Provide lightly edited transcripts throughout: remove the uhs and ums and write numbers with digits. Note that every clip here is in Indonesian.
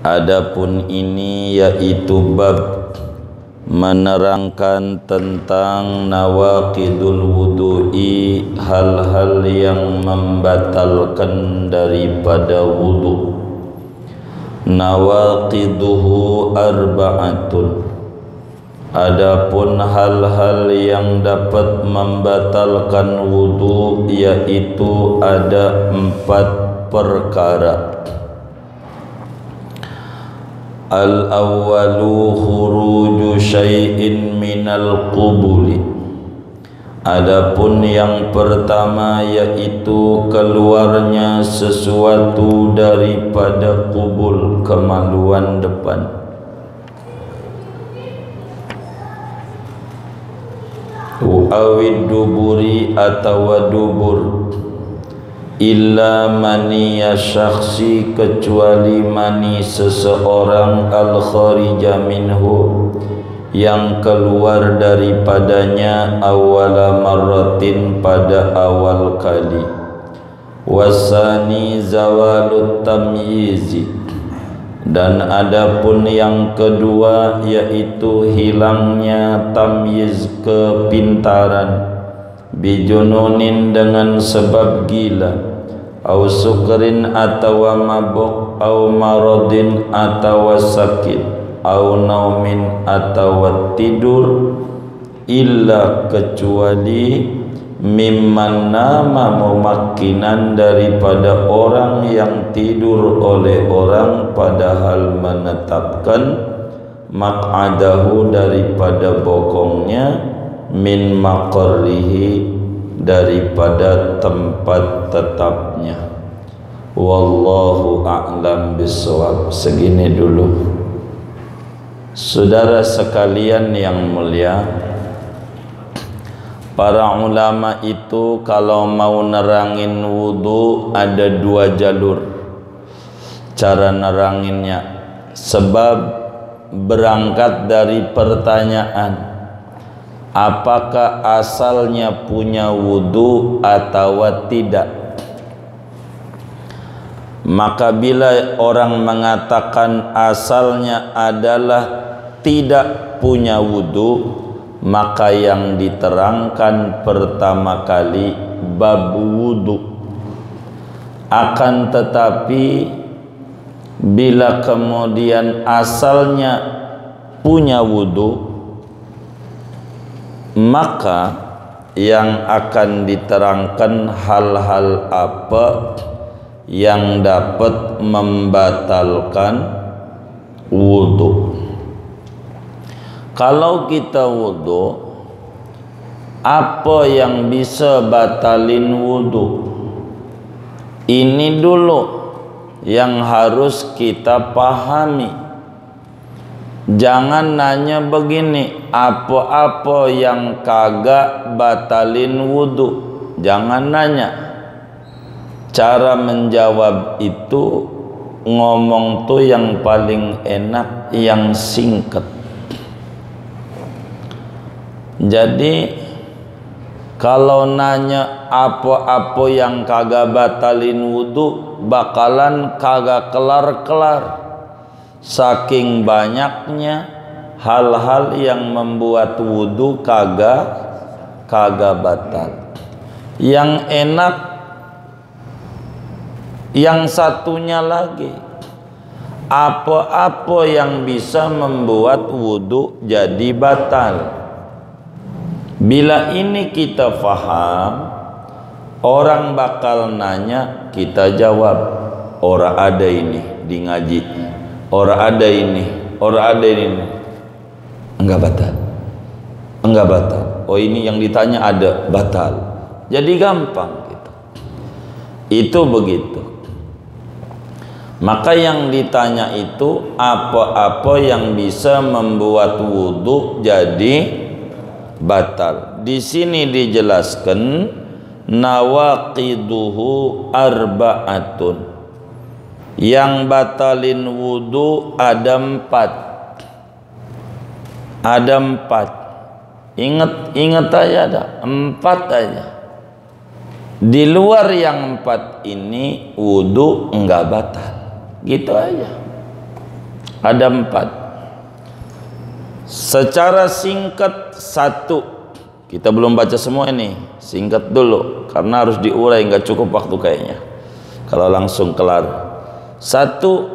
Adapun ini yaitu bab menerangkan tentang nawaqidul wudu'i, hal-hal yang membatalkan daripada wudu. Nawaqiduhu arba'atun. Adapun hal-hal yang dapat membatalkan wudu yaitu ada 4 perkara. Al-awwalu khuruju syai'in minal qubuli. Adapun yang pertama yaitu keluarnya sesuatu daripada kubul, kemaluan depan. Awid duburi atau dubur. Illa maniya syakhsi, kecuali mani seseorang, al-kharija minhu, yang keluar daripadanya, awala marratin, pada awal kali. Wasani zawalut tamyizi. Dan adapun yang kedua yaitu hilangnya tamyiz, kepintaran, bijununin, dengan sebab gila, au sukrin atau mabuk, au maradin atau sakit, au naumin atau tidur, illa kecuali mimman nama, memakinan, daripada orang yang tidur oleh orang padahal menetapkan maq'adahu, daripada bokongnya, min maqarrihi, daripada tempat tetapnya. Wallahu a'lam bishawab. Segini dulu. Saudara sekalian yang mulia, para ulama itu kalau mau nerangin wudu ada 2 jalur cara neranginnya, sebab berangkat dari pertanyaan, apakah asalnya punya wudu atau tidak. Maka bila orang mengatakan asalnya adalah tidak punya wudu, maka yang diterangkan pertama kali bab wudu. Akan tetapi bila kemudian asalnya punya wudu, maka yang akan diterangkan hal-hal apa yang dapat membatalkan wudu. Kalau kita wudu, apa yang bisa batalin wudu? Ini dulu yang harus kita pahami. Jangan nanya begini, apa-apa yang kagak batalin wudu. Jangan nanya. Cara menjawab itu ngomong tuh yang paling enak, yang singkat. Jadi kalau nanya apa-apa yang kagak batalin wudu, bakalan kagak kelar-kelar. Saking banyaknya hal-hal yang membuat wudu kagak batal. Yang enak yang satunya lagi, apa-apa yang bisa membuat wudu jadi batal. Bila ini kita faham, orang bakal nanya, kita jawab, ora ada ini di ngaji, ora ada ini, ora ada ini. Enggak batal, enggak batal. Oh ini yang ditanya ada, batal. Jadi gampang gitu. Itu begitu. Maka yang ditanya itu apa-apa yang bisa membuat wudu jadi batal. Di sini dijelaskan nawaqiduhu arba'atun. Yang batalin wudu ada 4. Ada 4. Ingat aja, ada 4 aja. Di luar yang 4 ini wudu enggak batal. Gitu aja. Ada 4. Secara singkat satu, kita belum baca semua ini, singkat dulu karena harus diurai, nggak cukup waktu kayaknya kalau langsung kelar. Satu,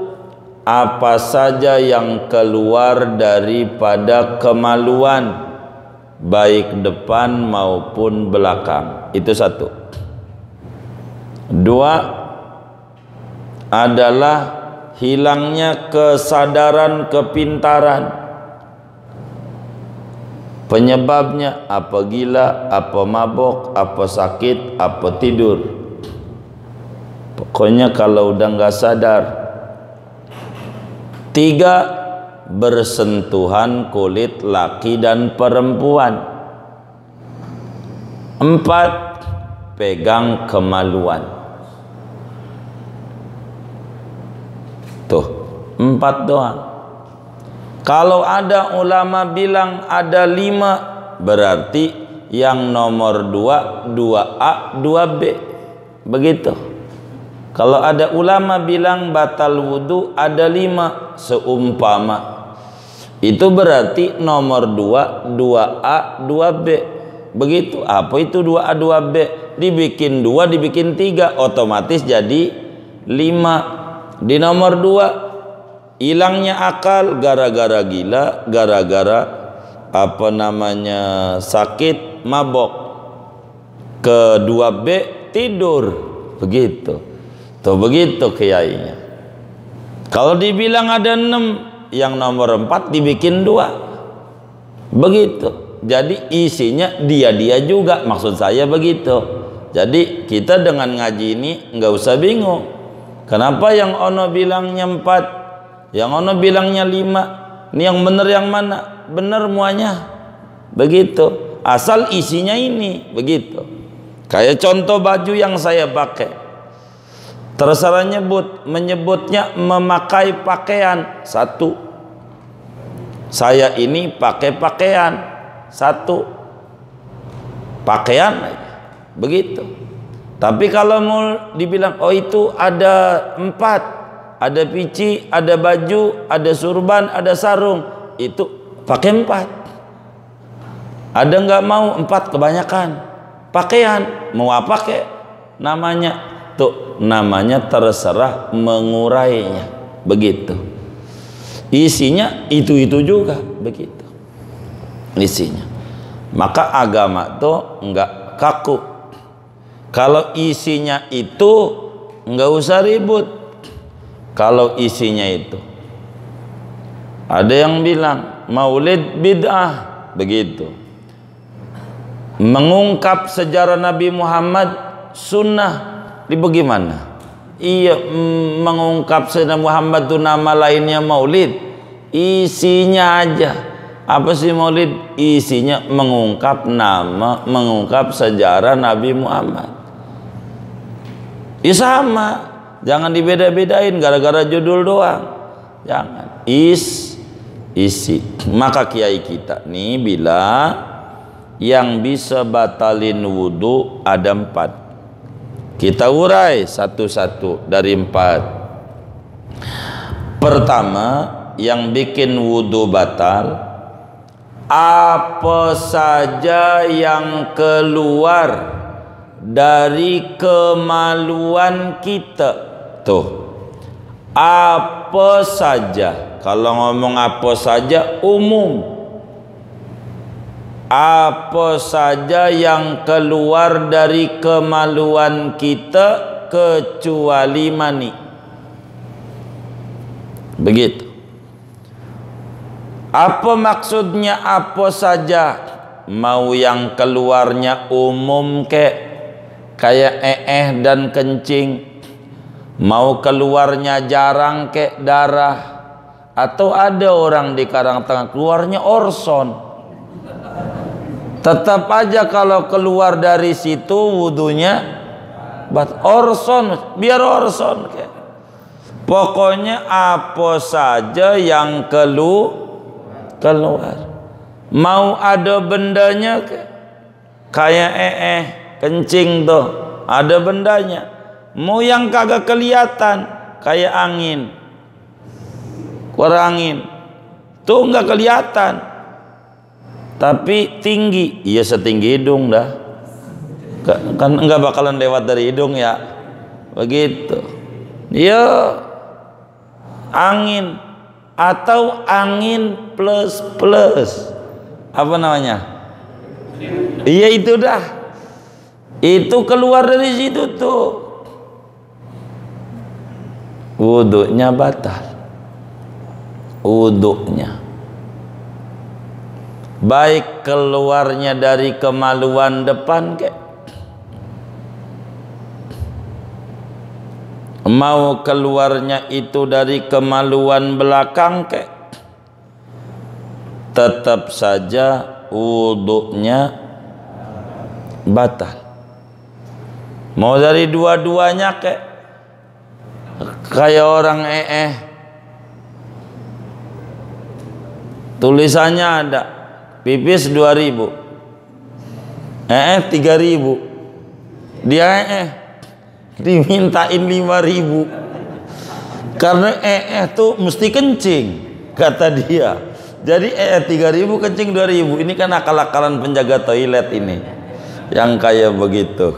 apa saja yang keluar daripada kemaluan baik depan maupun belakang, itu satu. Dua adalah hilangnya kesadaran kepintaran. Penyebabnya apa gila, apa mabok, apa sakit, apa tidur. Pokoknya kalau udah nggak sadar. 3, bersentuhan kulit laki dan perempuan. 4, pegang kemaluan. Tuh, 4 doang. Kalau ada ulama bilang ada 5, berarti yang nomor 2, 2A, 2B. Begitu. Kalau ada ulama bilang batal wudu ada 5 seumpama, itu berarti nomor 2, 2A, 2B. Begitu. Apa itu 2A, 2B? Dibikin 2, dibikin 3, otomatis jadi 5. Di nomor 2, hilangnya akal gara-gara gila, gara-gara apa namanya sakit, mabok. Kedua B, tidur. Begitu. Tuh begitu kiainya. Kalau dibilang ada 6, yang nomor 4 dibikin 2. Begitu. Jadi isinya dia-dia juga, maksud saya begitu. Jadi kita dengan ngaji ini nggak usah bingung. Kenapa yang ono bilangnya 4, yang ono bilangnya 5? Ini yang benar yang mana? Benar muanya. Begitu. Asal isinya ini, begitu. Kayak contoh baju yang saya pakai. Terserah menyebutnya memakai pakaian. 1. Saya ini pakai pakaian. 1. Pakaian aja. Begitu. Tapi kalau mau dibilang, oh itu ada 4, ada pici, ada baju, ada surban, ada sarung, itu pakai 4. Ada nggak mau 4 kebanyakan. Pakaian mau apa kek namanya? Tuh namanya terserah mengurainya. Begitu. Isinya itu juga, begitu isinya. Maka agama tuh nggak kaku. Kalau isinya itu nggak usah ribut. Kalau isinya itu, ada yang bilang maulid bid'ah, begitu. Mengungkap sejarah Nabi Muhammad sunnah. Di bagaimana? Iya, mengungkap sejarah Muhammad itu nama lainnya maulid. Isinya aja. Apa sih maulid? Isinya mengungkap nama, mengungkap sejarah Nabi Muhammad. Ya sama, jangan dibeda-bedain gara-gara judul doang. Jangan. Isi. Maka kiai kita nih bilang yang bisa batalin wudu ada 4. Kita urai satu-satu dari 4. Pertama, yang bikin wudu batal, apa saja yang keluar dari kemaluan kita. Tuh, apa saja. Kalau ngomong apa saja umum. Apa saja yang keluar dari kemaluan kita kecuali mani. Begitu. Apa maksudnya apa saja? Mau yang keluarnya umum kayak dan kencing, mau keluarnya jarang darah, atau ada orang di Karangtengah keluarnya orson. Tetap aja kalau keluar dari situ wudunya orson, biar orson pokoknya apa saja yang keluar. Mau ada bendanya kayak kencing tuh ada bendanya. Mau yang kagak kelihatan kayak angin, keluar angin tuh nggak kelihatan tapi tinggi, iya setinggi hidung dah, kan nggak bakalan lewat dari hidung ya, begitu. Ya angin atau angin plus apa namanya, iya itu dah, itu keluar dari situ tuh wudunya batal, wudunya baik keluarnya dari kemaluan depan kek, mau keluarnya itu dari kemaluan belakang kek, tetap saja wudunya batal. Mau dari dua-duanya kek, kayak orang tulisannya ada pipis 2000, 3000, dia dimintain 5000 karena tuh mesti kencing kata dia. Jadi 3000 kencing 2000, ini kan akal-akalan penjaga toilet ini yang kayak begitu.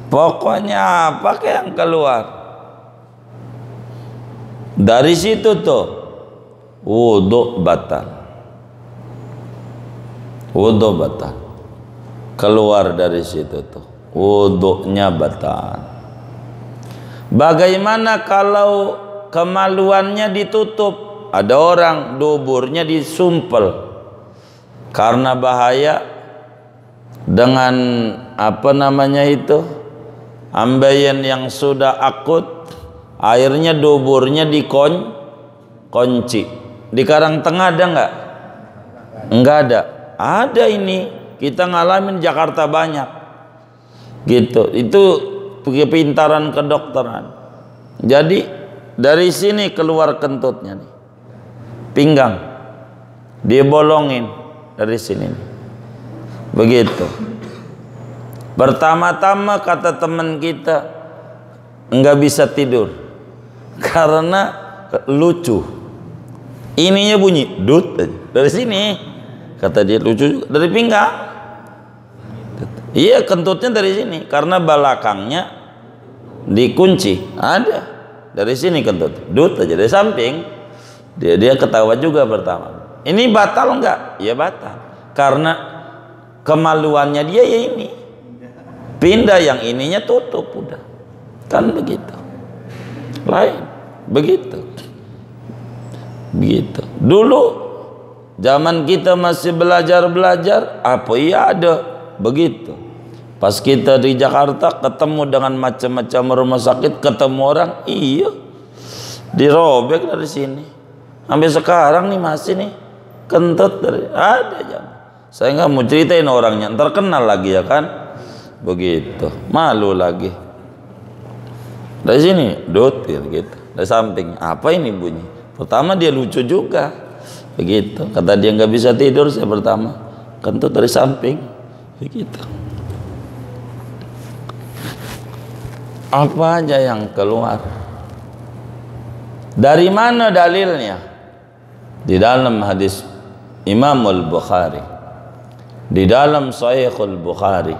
Pokoknya pakai yang keluar dari situ tuh wudu batal. Wudu batal, keluar dari situ tuh wudunya batal. Bagaimana kalau kemaluannya ditutup? Ada orang duburnya disumpel karena bahaya dengan apa namanya itu, ambeien yang sudah akut, airnya duburnya dikunci. Di Karang Tengah ada nggak? Nggak ada. Ada, ini kita ngalamin Jakarta banyak gitu. Itu kepintaran kedokteran. Jadi dari sini keluar kentutnya nih, pinggang dia bolongin dari sini nih. Begitu. Pertama-tama kata teman kita nggak bisa tidur karena lucu, ininya bunyi dut dari sini. Kata dia lucu juga dari pinggang. Iya, kentutnya dari sini karena belakangnya dikunci. Ada dari sini kentut, dut aja dari samping. Dia ketawa juga pertama. Ini batal enggak? Ya batal. Karena kemaluannya dia ya ini. Pindah yang ininya tutup udah. Kan begitu. Lain begitu. Begitu. Dulu zaman kita masih belajar apa iya ada begitu. Pas kita di Jakarta ketemu dengan macam-macam rumah sakit, ketemu orang, iya dirobek dari sini. Sampai sekarang nih masih nih kentut dari ada jam. Saya nggak mau ceritain orangnya, terkenal lagi ya kan, begitu. Malu lagi. Dari sini dot gitu. Dari samping apa ini bunyi? Pertama dia lucu juga. Begitu, kata dia nggak bisa tidur. Saya pertama kentut dari samping, begitu. Apa aja yang keluar? Dari mana dalilnya? Di dalam hadis Imam Al-Bukhari, di dalam Sahih Al-Bukhari,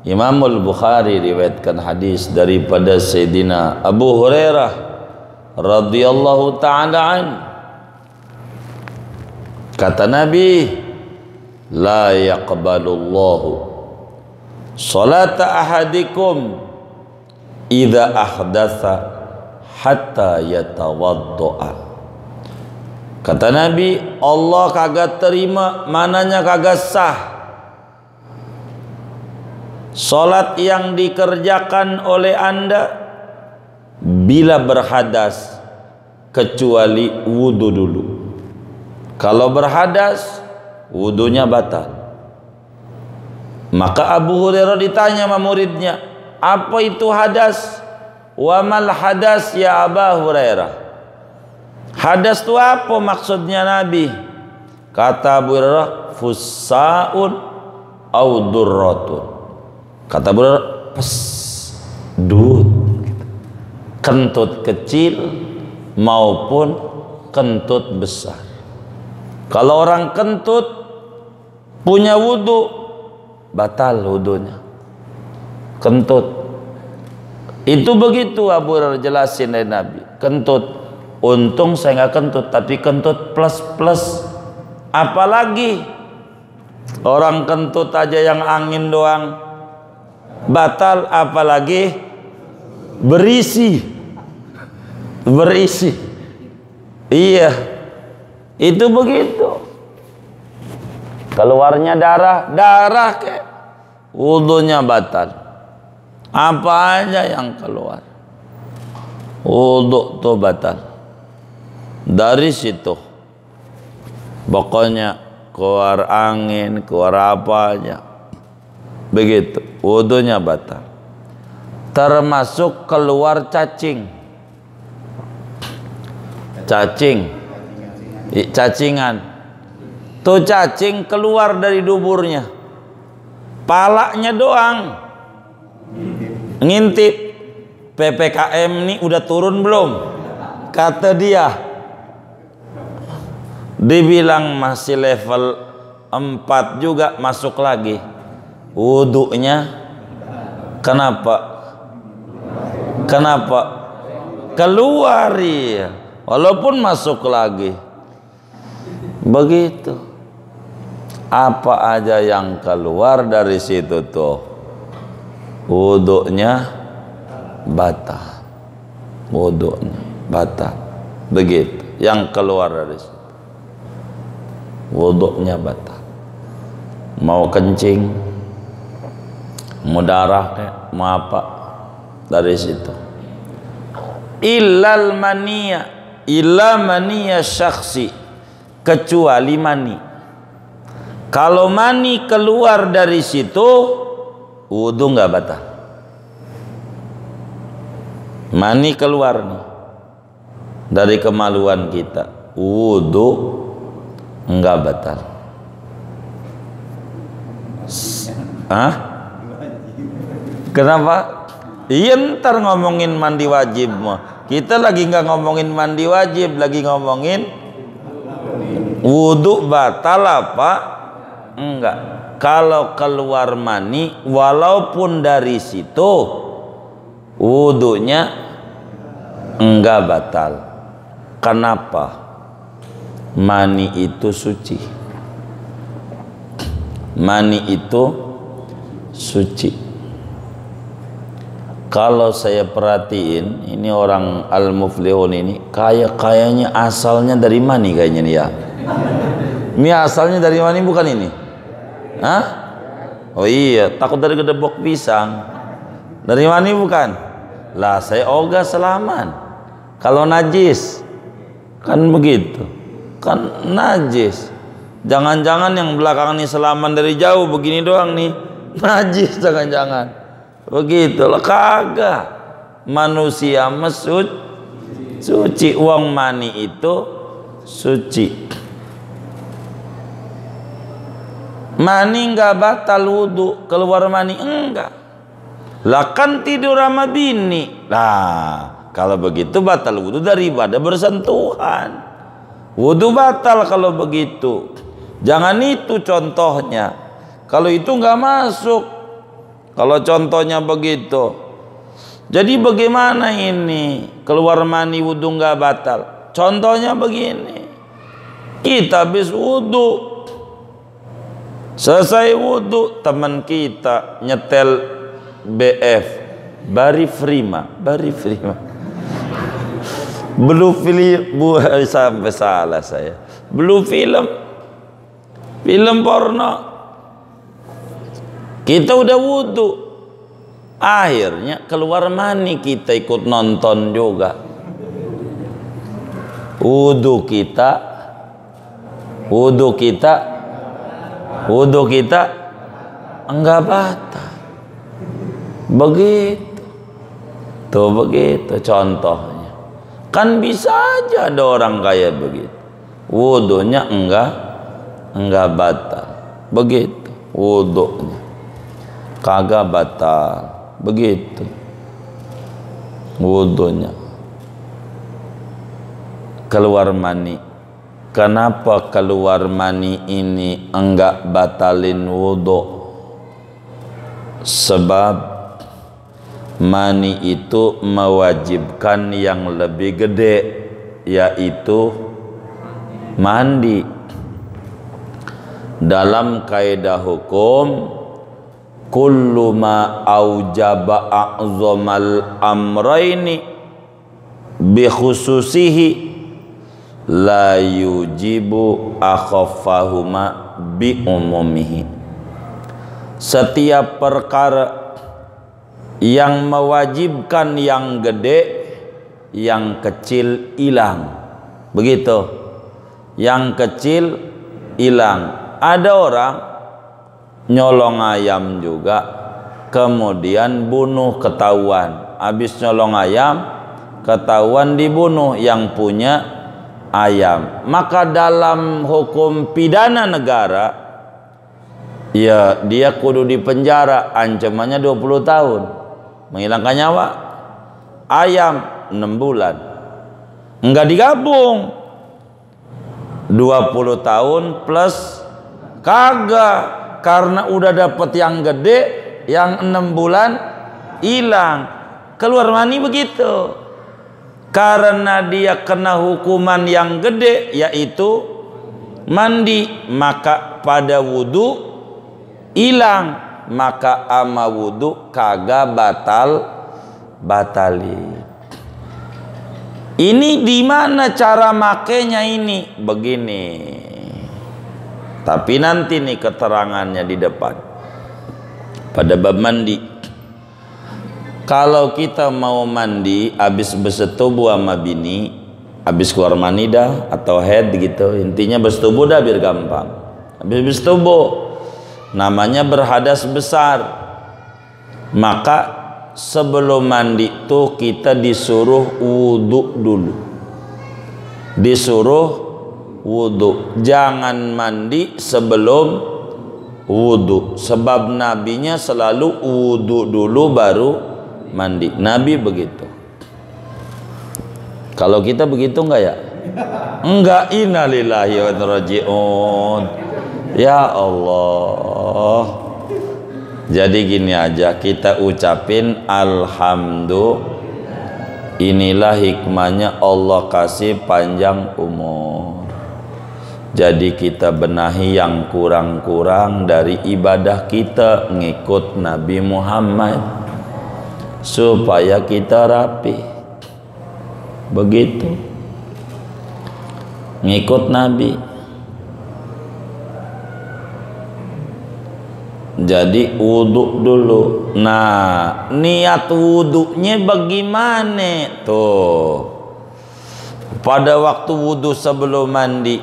Imam Al-Bukhari riwayatkan hadis daripada Sayyidina Abu Hurairah radhiyallahu ta'ala an. Kata Nabi, la yaqbalullahu salata ahadikum idza ahdatsa hatta yatawaddo'a. Kata Nabi, Allah kagak terima, mananya kagak sah salat yang dikerjakan oleh Anda bila berhadas kecuali wudu dulu. Kalau berhadas, wudunya batal. Maka Abu Hurairah ditanya sama muridnya, apa itu hadas? Wa mal hadas ya Abu Hurairah? Hadas itu apa maksudnya Nabi? Kata Abu Hurairah, fussaun au durratun. Kata Abu Hurairah, dut, kentut kecil maupun kentut besar. Kalau orang kentut punya wudu, batal wudunya. Kentut itu begitu Abu Hurairah jelasin dari Nabi. Kentut, untung saya nggak kentut, tapi kentut plus. Apalagi orang kentut aja yang angin doang batal, apalagi berisi. Iya, itu begitu. Keluarnya darah kayak wudunya batal. Apa aja yang keluar, wudu tuh batal. Dari situ pokoknya keluar angin, keluar apa aja begitu, wudunya batal. Termasuk keluar cacingan. Tuh cacing keluar dari duburnya, palanya doang ngintip. PPKM ini udah turun belum? Kata dia, dibilang masih level 4 juga masuk lagi. Wudunya kenapa? Keluar ya, walaupun masuk lagi. Begitu. Apa aja yang keluar dari situ tuh wudunya batal. Begitu. Yang keluar dari situ wudunya batal. Mau kencing, mau darah kayak mau apa dari situ. Illa maniya syakhsi, kecuali mani. Kalau mani keluar dari situ, wudu nggak batal. Mani keluar nih dari kemaluan kita, wudu nggak batal. Kenapa? Iya, ntar ngomongin mandi wajib mah. Kita lagi nggak ngomongin mandi wajib, lagi ngomongin wudu batal apa enggak. Kalau keluar mani, walaupun dari situ, wudunya enggak batal. Kenapa? Mani itu suci. Mani itu suci. Kalau saya perhatiin, ini orang al-muflihun ini kayaknya asalnya dari mani kayaknya nih ya. Ini asalnya dari mani bukan ini? Hah? Oh iya, takut dari gedebok pisang. Dari mani bukan? Lah saya ogah selaman. Kalau najis kan begitu. Kan najis. Jangan-jangan yang belakangan ini selaman dari jauh begini doang nih. Najis jangan-jangan. Begitulah, kagak. Manusia mesut suci, uang mani itu suci. Mani enggak batal wudu, keluar mani enggak. Lah kan tidur sama bini. Nah, kalau begitu batal wudu daripada bersentuhan. Wudu batal kalau begitu. Jangan itu contohnya. Kalau itu enggak masuk. Kalau contohnya begitu. Jadi bagaimana ini? Keluar mani wudu enggak batal. Contohnya begini. Kita habis wudu, selesai wudu, teman kita nyetel BF, Bari Frima. Blue film, sampai salah saya. Blue film porno. Kita udah wudu, akhirnya keluar mani, kita ikut nonton juga. Wudu kita enggak batal. Begitu. Tuh begitu contohnya. Kan bisa aja ada orang kayak begitu. Wudunya enggak batal. Begitu. Wudunya kagak batal. Begitu. Wudunya. keluar mani. Kenapa keluar mani ini enggak batalin wudu? Sebab mani itu mewajibkan yang lebih gede, yaitu mandi. Dalam kaidah hukum, kullu ma aujaba a'zamal amraini bi khususihi la yujibu akhaffahuma bi umumihi. Setiap perkara yang mewajibkan yang gede, yang kecil hilang. Begitu. Yang kecil hilang. Ada orang nyolong ayam juga, kemudian bunuh ketahuan. Habis nyolong ayam, ketahuan dibunuh yang punya ayam. Maka dalam hukum pidana negara, ya dia kudu dipenjara, ancamannya 20 tahun. Menghilangkan nyawa. Ayam 6 bulan. Enggak digabung. 20 tahun plus kagak, karena udah dapet yang gede, yang 6 bulan hilang. Keluar mani begitu. Karena dia kena hukuman yang gede, yaitu mandi, maka pada wudu hilang, maka ama wudu kagak batali. Ini di mana cara makainya ini? Begini. Tapi nanti nih keterangannya di depan. Pada bab mandi. Kalau kita mau mandi habis bersetubuh sama bini, habis keluar mani dah atau head gitu, intinya bersetubuh dah biar gampang. Habis bersetubuh namanya berhadas besar. Maka sebelum mandi tuh kita disuruh wudu dulu. Disuruh wudu, jangan mandi sebelum wudu. Sebab nabinya selalu wudu dulu baru mandi. Nabi begitu. Kalau kita begitu enggak ya? Enggak. Innalillahi wa inna ilaihi raji'un. Ya Allah. Jadi gini aja, kita ucapin alhamdulillah. Inilah hikmahnya Allah kasih panjang umur. Jadi kita benahi yang kurang-kurang dari ibadah kita, ngikut Nabi Muhammad supaya kita rapi. Begitu. Ngikut Nabi. Jadi wudu dulu. Nah, niat wudunya bagaimana tuh? Pada waktu wudu sebelum mandi,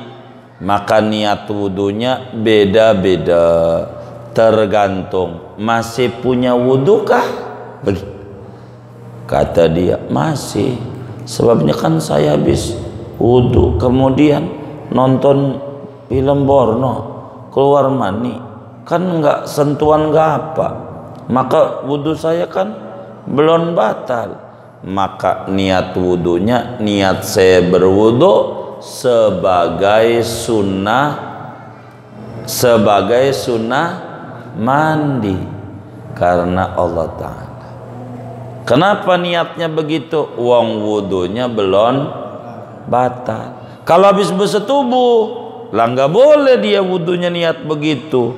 maka niat wudunya beda-beda, tergantung masih punya wudu kah? Kata dia masih. Sebabnya kan saya habis wudu kemudian nonton film porno, keluar mani, kan nggak sentuhan nggak apa, maka wudu saya kan belum batal. Maka niat wudunya, niat saya berwudu sebagai sunnah mandi karena Allah Ta'ala. Kenapa niatnya begitu? Wong wudunya belum batal. Kalau habis bersetubuh lah nggak boleh dia wudunya niat begitu,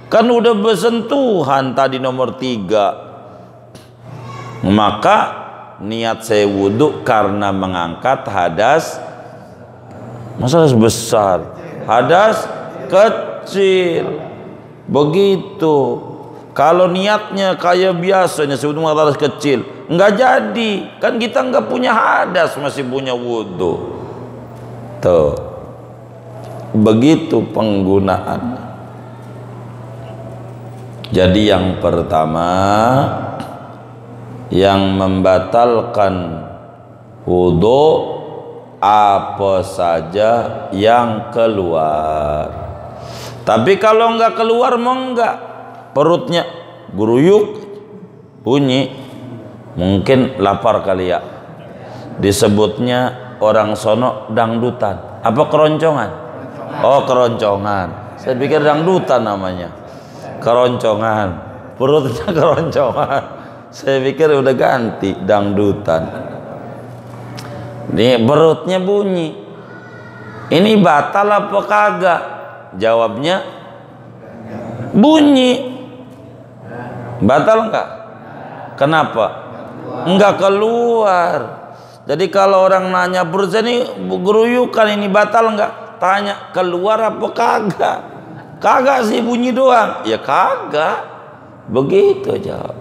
kan udah bersentuhan tadi nomor 3. Maka niat saya wudu karena mengangkat hadas, masa hadas besar, hadas kecil. Begitu. Kalau niatnya kayak biasanya sebelum hadas kecil, nggak jadi. Kan kita nggak punya hadas, masih punya wudu. Tuh. Begitu penggunaan. Jadi yang pertama, yang membatalkan wudu apa saja yang keluar. Tapi kalau enggak keluar mau enggak, perutnya guruyuk bunyi, mungkin lapar kali ya, disebutnya orang sono dangdutan. Apa keroncongan? Oh, keroncongan. Saya pikir dangdutan namanya. Keroncongan. Perutnya keroncongan. Saya pikir udah ganti dangdutan. Nih perutnya bunyi. Ini batal apa kagak? Jawabnya bunyi. Batal enggak? Kenapa? Enggak keluar. Jadi kalau orang nanya perut saya ini geruyukan, ini batal enggak? Tanya keluar apa kagak? Kagak sih, bunyi doang. Ya kagak. Begitu jawab.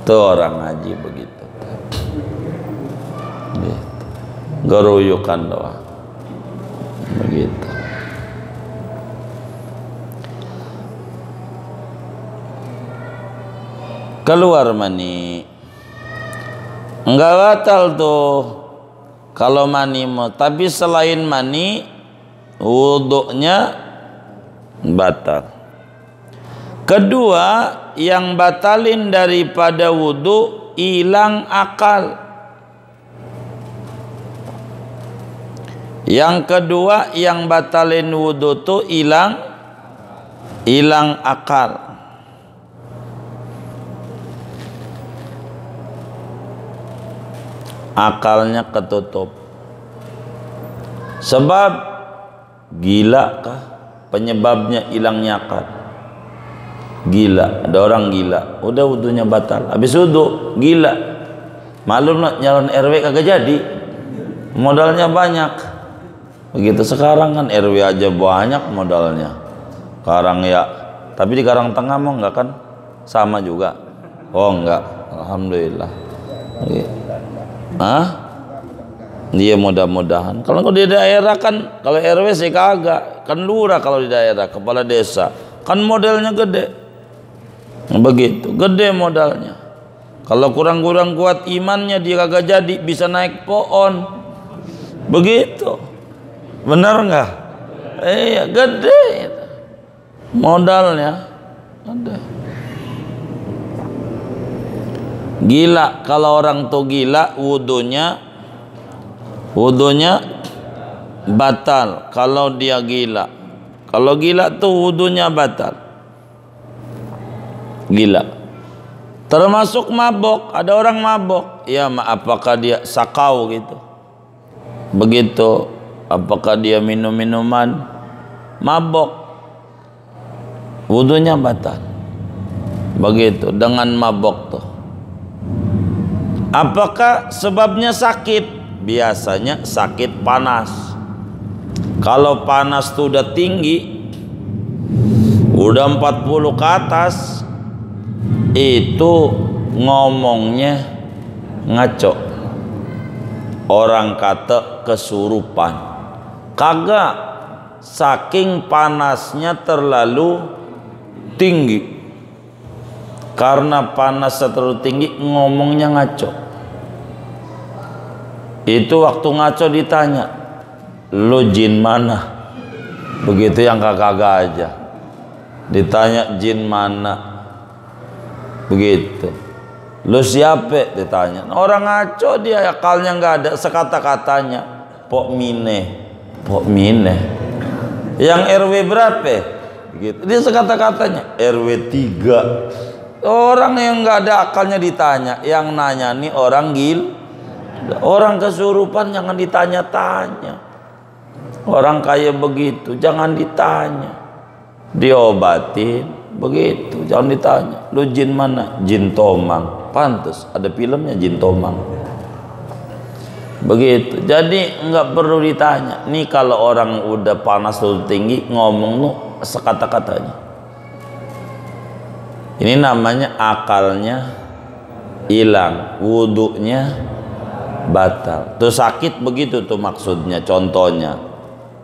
Tuh orang ngaji begitu. Gitu. Geruyukan doang. Begitu. Keluar mani enggak batal tuh kalau mani mau, tapi selain mani wuduknya batal. Kedua, yang batalin daripada wudu hilang akal. Yang kedua yang batalin wudu tuh hilang akal. Akalnya ketutup. Sebab gila kah penyebabnya hilangnya akal? Gila, ada orang gila, udah wudunya batal. Habis wudu gila. Malum nyalon RW kagak jadi. Modalnya banyak. Begitu sekarang kan RW aja banyak modalnya. Karang ya, tapi di Karang Tengah mau enggak kan? Sama juga. Oh enggak, alhamdulillah. Dia mudah-mudahan. Kalau di daerah kan, kalau RW sih kagak, kan lurah kalau di daerah, kepala desa, kan modalnya gede. Begitu, gede modalnya. Kalau kurang-kurang kuat imannya dia kagak jadi, bisa naik pohon. Begitu, benar nggak? Iya, gede modalnya, gede. Gila, kalau orang tuh gila wudunya batal kalau dia gila. Kalau gila tuh wudunya batal. Gila. Termasuk mabok, ada orang mabok. Ya, apakah dia sakau gitu? Begitu. Apakah dia minum-minuman mabok? Wudunya batal. Begitu dengan mabok tuh. Apakah sebabnya sakit? Biasanya sakit panas. Kalau panas tuh udah tinggi, udah 40 ke atas, itu ngomongnya ngaco. Orang kata kesurupan. Kagak, saking panasnya terlalu tinggi. Karena panasnya terlalu tinggi, ngomongnya ngaco. Itu waktu ngaco ditanya, lu jin mana? Begitu yang kagak aja. Ditanya jin mana? Begitu. Lu siapa? Ditanya. Orang ngaco dia, akalnya nggak ada, sekata-katanya. Pok mine. Yang RW berapa? Begitu. Dia sekata-katanya RW 3. Orang yang nggak ada akalnya ditanya, yang nanya nih orang orang kesurupan jangan ditanya-tanya. Orang kayak begitu jangan ditanya, diobatin begitu, jangan ditanya. Lu jin mana? Jin Tomang. Pantes ada filmnya Jin Tomang. Begitu. Jadi nggak perlu ditanya. Nih kalau orang udah panas tuh tinggi ngomong tuh sekata-katanya. Ini namanya akalnya hilang, wudunya batal. Tuh sakit begitu tuh maksudnya, contohnya.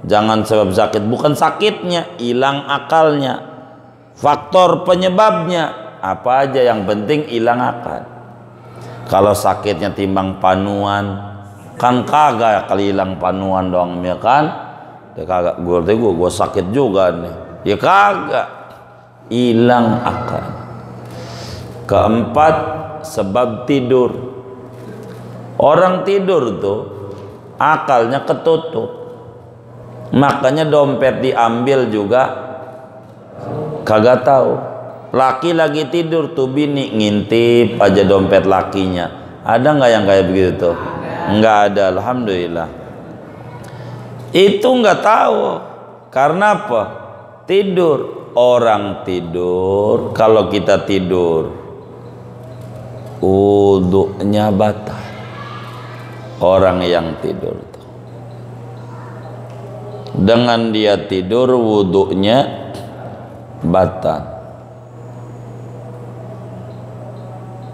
Jangan sebab sakit, bukan sakitnya, hilang akalnya. Faktor penyebabnya apa aja, yang penting hilang akal. Kalau sakitnya timbang panuan, kan kagak kali hilang panuan doang ya kan? Ya kagak, gue sakit juga nih. Ya kagak, hilang akal. Keempat, sebab tidur. Orang tidur tuh akalnya ketutup. Makanya dompet diambil juga kagak tahu. Laki lagi tidur tuh bini ngintip aja dompet lakinya. Ada nggak yang kayak begitu tuh? Nggak ada, alhamdulillah. Itu nggak tahu. Karena apa? Tidur. Orang tidur, kalau kita tidur wudunya batal. Orang yang tidur tuh, dengan dia tidur wudunya batal.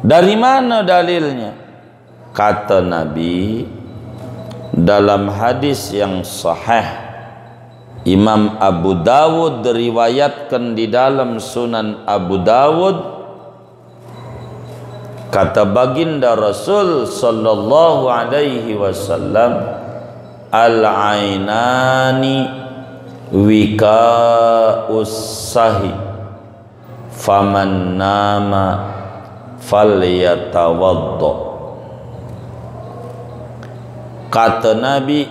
Dari mana dalilnya? Kata Nabi dalam hadis yang sahih, Imam Abu Dawud diriwayatkan di dalam Sunan Abu Dawud, kata baginda Rasul sallallahu alaihi wasallam, al-ainani wika'us sahi faman nama falyatawaddo. Kata Nabi,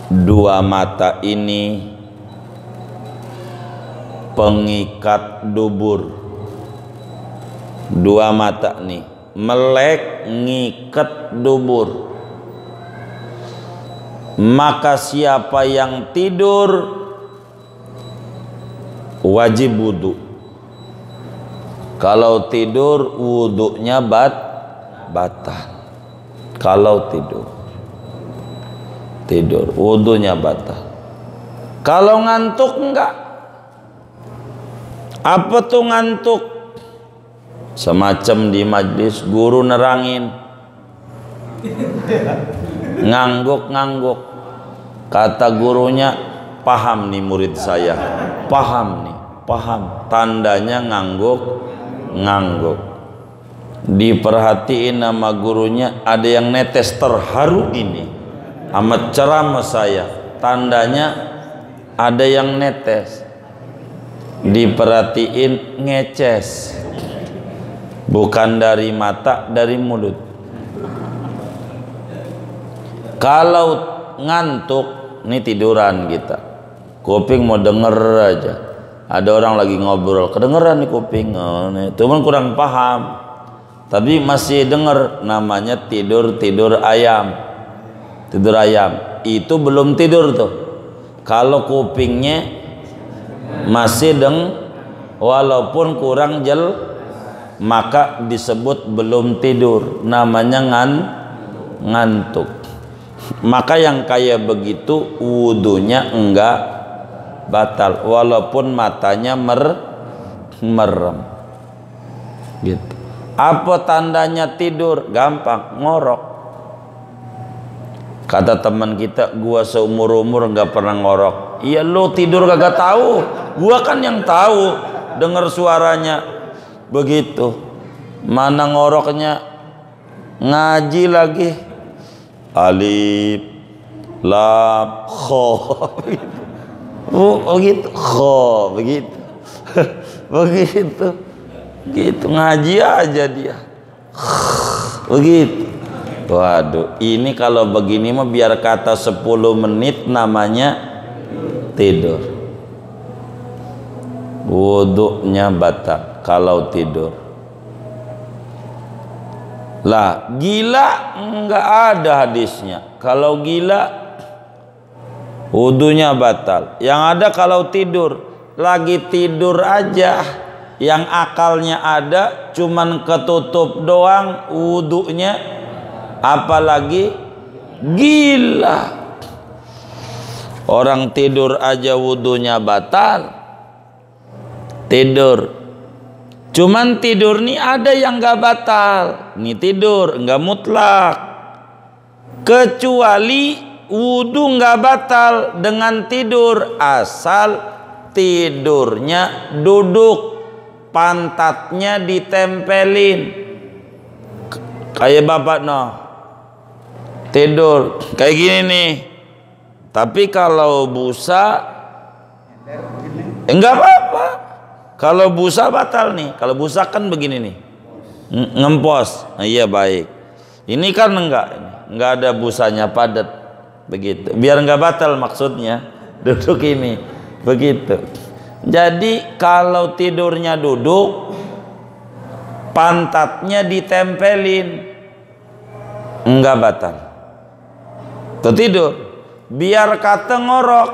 dua mata ini pengikat dubur. Dua mata nih melek ngikat dubur. Maka siapa yang tidur wajib wudu. Kalau tidur wudunya batal. Kalau tidur wudunya batal. Kalau ngantuk enggak. Apa tuh ngantuk? Semacam di majlis guru nerangin, ngangguk-ngangguk. Kata gurunya, paham nih murid saya, paham nih, paham. Tandanya ngangguk-ngangguk. Diperhatiin sama gurunya, ada yang netes terharu ini sama ceramah saya. Tandanya ada yang netes. Diperhatiin ngeces. Bukan dari mata, dari mulut. Kalau ngantuk, ini tiduran kita. Kuping mau denger aja. Ada orang lagi ngobrol, kedengeran nih kuping. Oh, nih. Cuman kurang paham. Tapi masih denger, namanya tidur ayam. Tidur ayam. Itu belum tidur tuh. Kalau kupingnya masih walaupun kurang maka disebut belum tidur, namanya ngantuk. Maka yang kayak begitu wudunya enggak batal walaupun matanya merem gitu. Apa tandanya tidur? Gampang, ngorok. Kata teman kita, gua seumur-umur enggak pernah ngorok. Iya, lo tidur kagak tahu, gua kan yang tahu, dengar suaranya. Begitu. Mana ngoroknya? Ngaji lagi. Alif lam kho. Oh gitu. Kho begitu. Begitu. Gitu ngaji aja dia. Begitu. Waduh, ini kalau begini mah biar kata 10 menit namanya tidur. Wudunya batal kalau tidur. Lah, gila enggak ada hadisnya. Kalau gila wudunya batal. Yang ada kalau tidur, lagi tidur aja, yang akalnya ada cuman ketutup doang wudunya, apalagi gila. Orang tidur aja wudunya batal. Tidur, cuman tidur nih ada yang gak batal. Nih tidur nggak mutlak, kecuali wudu nggak batal dengan tidur asal tidurnya duduk, pantatnya ditempelin. Kayak bapak tidur kayak gini nih, tapi kalau busa enggak apa-apa. Kalau busa batal nih. Kalau busa kan begini nih, ngempos. Nah, iya baik. Ini kan enggak ada busanya padat begitu. Biar enggak batal maksudnya duduk ini begitu. Jadi kalau tidurnya duduk, pantatnya ditempelin, enggak batal. Tuh tidur, biar kata ngorok,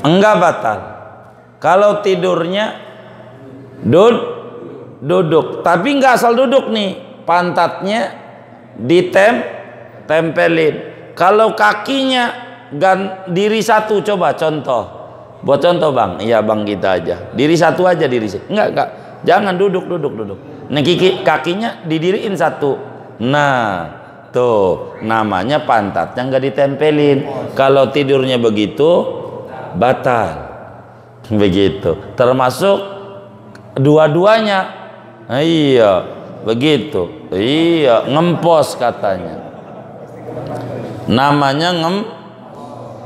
enggak batal. Kalau tidurnya duduk, tapi enggak asal duduk nih, pantatnya ditempelin. Kalau kakinya diri satu, coba contoh. Buat contoh bang, iya bang kita aja. Diri satu aja enggak. Jangan duduk. Nah kakinya didiriin satu. Nah, tuh namanya pantatnya enggak ditempelin. Kalau tidurnya begitu, batal. Begitu. Termasuk dua-duanya. Iya, begitu. Iya, ngempos katanya. Namanya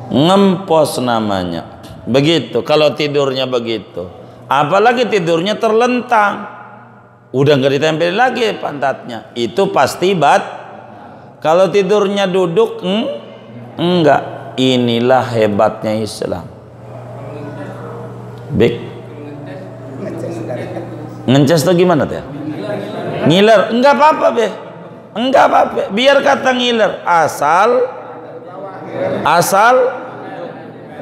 ngempos namanya. Begitu kalau tidurnya begitu. Apalagi tidurnya terlentang, udah nggak ditempelin lagi pantatnya, itu pasti Kalau tidurnya duduk enggak. Inilah hebatnya Islam. Ngences tuh gimana tuh ya? Ngiler enggak apa-apa enggak apa-apa, biar kata ngiler, asal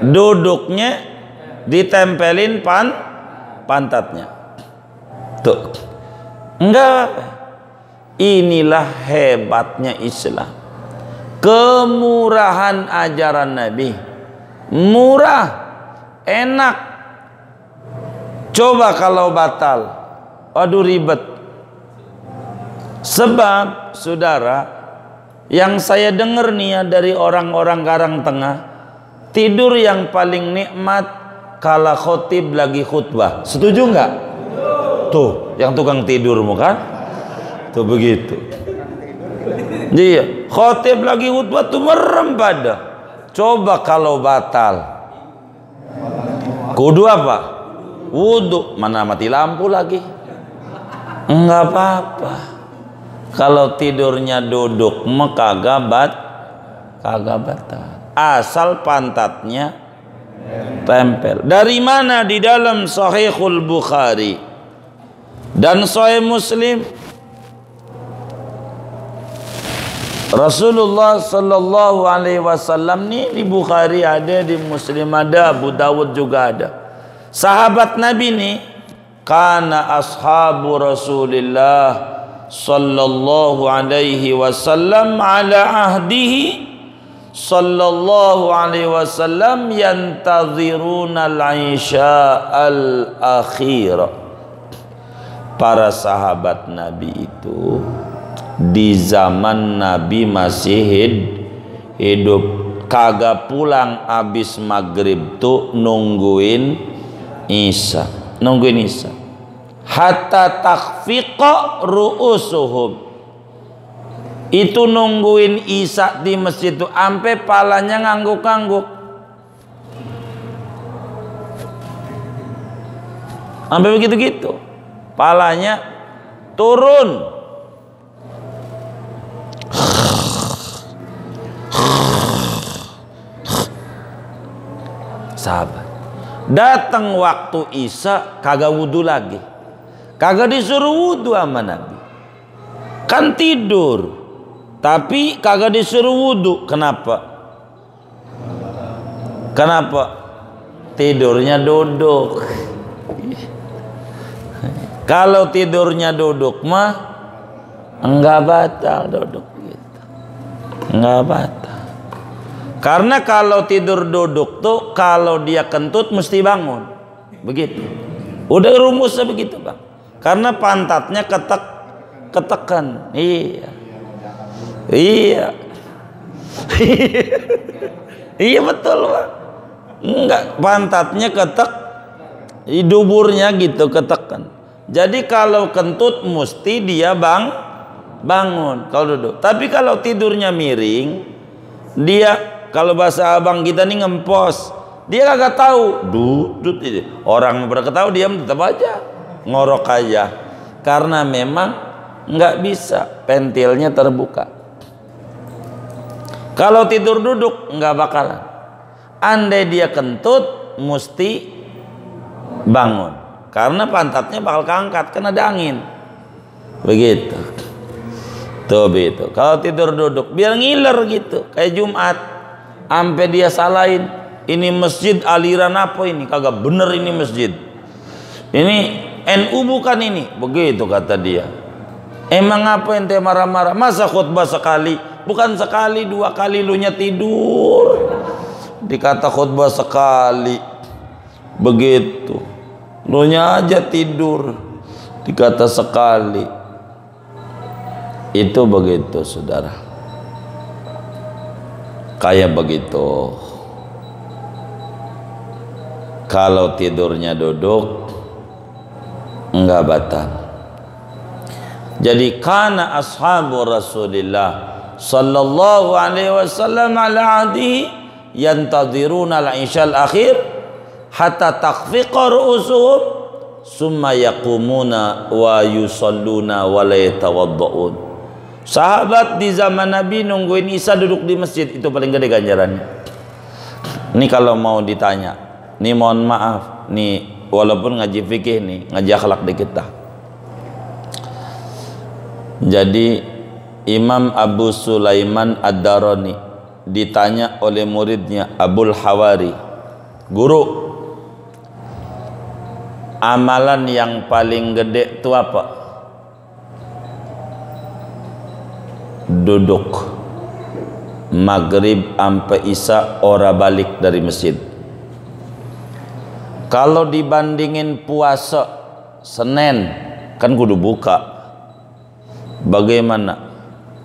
duduknya ditempelin pantatnya. Tuh. Enggak. Inilah hebatnya Islam. Kemurahan ajaran Nabi. Murah, enak. Coba kalau batal, aduh ribet. Sebab saudara, yang saya dengar nih ya dari orang-orang Karang Tengah, tidur yang paling nikmat kala khotib lagi khutbah. Setuju nggak? Tuh, yang tukang tidurmu kan? Tuh begitu. Iya, khotib lagi khutbah tuh merem pada. Coba kalau batal, kudu apa? Wudhu. Mana mati lampu lagi? Enggak apa-apa. Kalau tidurnya duduk mah kagak batal. Asal pantatnya tempel. Dari mana? Di dalam Sahihul Bukhari dan Sahih Muslim, Rasulullah sallallahu alaihi wasallam nih, di Bukhari ada, di Muslim ada, Abu Dawud juga ada. Sahabat Nabi nih, kana ashabu Rasulillah sallallahu alaihi wasallam ala ahdihi sallallahu alaihi wasallam yantaziruna al-isya al-akhir. Para sahabat Nabi itu di zaman Nabi masih hidup, kagak pulang abis maghrib tuh nungguin Isya, hatta takhfiqa ru'usuhum. Itu nungguin Isya di masjid itu ampe palanya ngangguk-ngangguk, ampe begitu-gitu palanya turun. Sahabat datang waktu Isya kagak wudhu lagi, kagak disuruh wudhu sama Nabi, kan tidur tapi kagak disuruh wudhu. Kenapa? Tidurnya duduk. Kalau tidurnya duduk mah enggak batal duduk gitu, enggak batal. Karena kalau tidur duduk tuh kalau dia kentut mesti bangun. Begitu. Udah rumusnya begitu, Bang. Karena pantatnya ketekan. Iya. Iya betul, Bang. Enggak, pantatnya duburnya gitu ketekan. Jadi kalau kentut mesti dia bangun kalau duduk. Tapi kalau tidurnya miring, dia kalau bahasa abang kita nih ngempos, dia kagak tahu duduk ini. Orang berketahui diam tetap aja ngorok aja, karena memang nggak bisa, pentilnya terbuka. Kalau tidur duduk nggak bakalan. Andai dia kentut mesti bangun karena pantatnya bakal keangkat, kan ada angin. Begitu. Tuh begitu. Kalau tidur duduk biar ngiler gitu, kayak Jumat. Sampai dia salahin, ini masjid aliran apa ini? Kagak bener ini masjid. Ini NU bukan ini. Begitu kata dia. Emang apa ente marah-marah? Masa khutbah sekali? Bukan sekali, 2 kali lu nya tidur. Dikata khutbah sekali. Begitu. Lu nya aja tidur. Dikata sekali. Itu begitu, saudara. Kayak begitu. Kalau tidurnya duduk enggak batal. Jadi kana ashabu Rasulillah sallallahu alaihi wasallam ala ahdihi yantadhiruna al-isya al-akhir hatta takhfiqa ru'usuhum summa yaqumuna wa yusalluna wa la yatawadda'un. Sahabat di zaman Nabi nungguin Isya duduk di masjid, itu paling gede ganjarannya. Ini kalau mau ditanya, nih mohon maaf nih, walaupun ngaji fikih nih, ngaji akhlak dikit dah. Jadi Imam Abu Sulaiman Ad-Darani ditanya oleh muridnya Abul Hawari, guru, amalan yang paling gede itu apa? Duduk maghrib sampai isya ora balik dari masjid. Kalau dibandingin puasa Senin kan kudu buka. Bagaimana?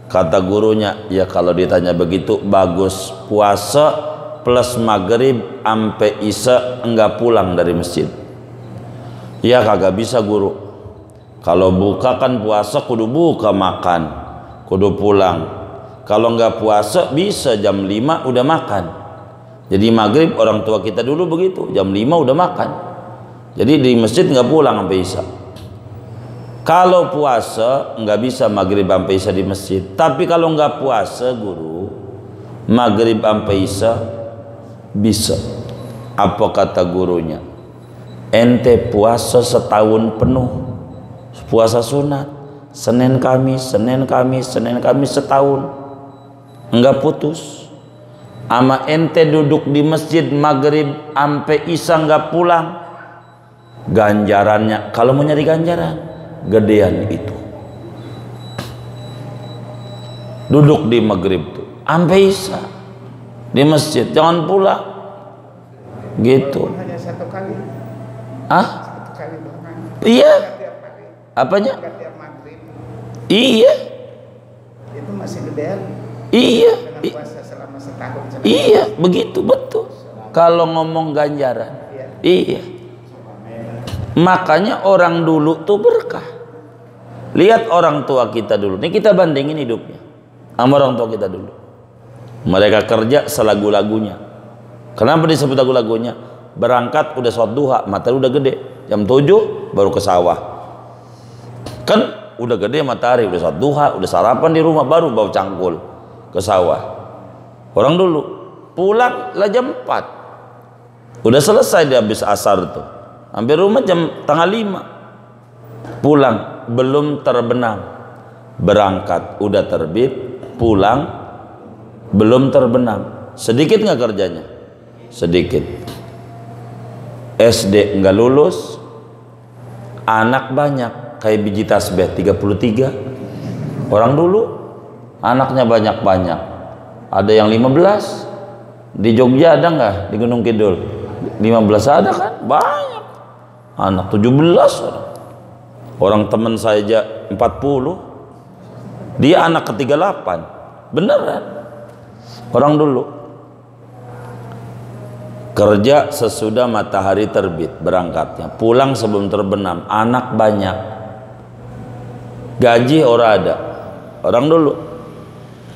Kata gurunya, ya kalau ditanya begitu bagus, puasa plus maghrib sampai isya enggak pulang dari masjid. Ya kagak bisa guru. Kalau buka kan puasa kudu buka makan, kudu pulang. Kalau enggak puasa bisa jam 5 udah makan. Jadi maghrib orang tua kita dulu begitu, jam 5 udah makan. Jadi di masjid enggak pulang sampai isya. Kalau puasa nggak bisa maghrib sampai isya di masjid. Tapi kalau nggak puasa guru, maghrib sampai isya bisa. Apa kata gurunya? Ente puasa setahun penuh, puasa sunat, Senin Kamis, Senin Kamis, Senin Kamis setahun, nggak putus. Ama ente duduk di masjid maghrib sampai isya nggak pulang, ganjarannya kalau mau nyari ganjaran gedean itu. Duduk di maghrib tuh sampai isya di masjid, jangan pulang gitu. Hanya 1 kali. Ah? 1 kali doang. Iya. Apanya? Tiap maghrib. Iya. Itu masih gedean. Iya. Dengan puasa selama setahun. Iya, begitu betul. Kalau ngomong ganjaran. Iya. Makanya orang dulu tuh berkah. Lihat orang tua kita dulu. Ini kita bandingin hidupnya sama orang tua kita dulu. Mereka kerja selagu-lagunya. Kenapa disebut lagu-lagunya? Berangkat udah sholat duha, matahari udah gede. Jam 7 baru ke sawah. Kan udah gede matahari, udah sholat duha, udah sarapan di rumah, baru bawa cangkul ke sawah. Orang dulu pulang lah jam 4. Udah selesai dia habis asar tuh. Hampir rumah jam 4:30. Pulang belum terbenam, berangkat udah terbit, pulang belum terbenam. Sedikit nggak kerjanya? Sedikit. SD nggak lulus, anak banyak kayak biji tasbih 33. Orang dulu anaknya banyak-banyak, ada yang 15. Di Jogja ada nggak? Di Gunung Kidul 15 ada kan? Banyak anak, 17 orang. Orang teman saya aja 40. Dia anak ke-38. Beneran. Orang dulu kerja sesudah matahari terbit berangkatnya, pulang sebelum terbenam, anak banyak, gaji ora ada. Orang dulu.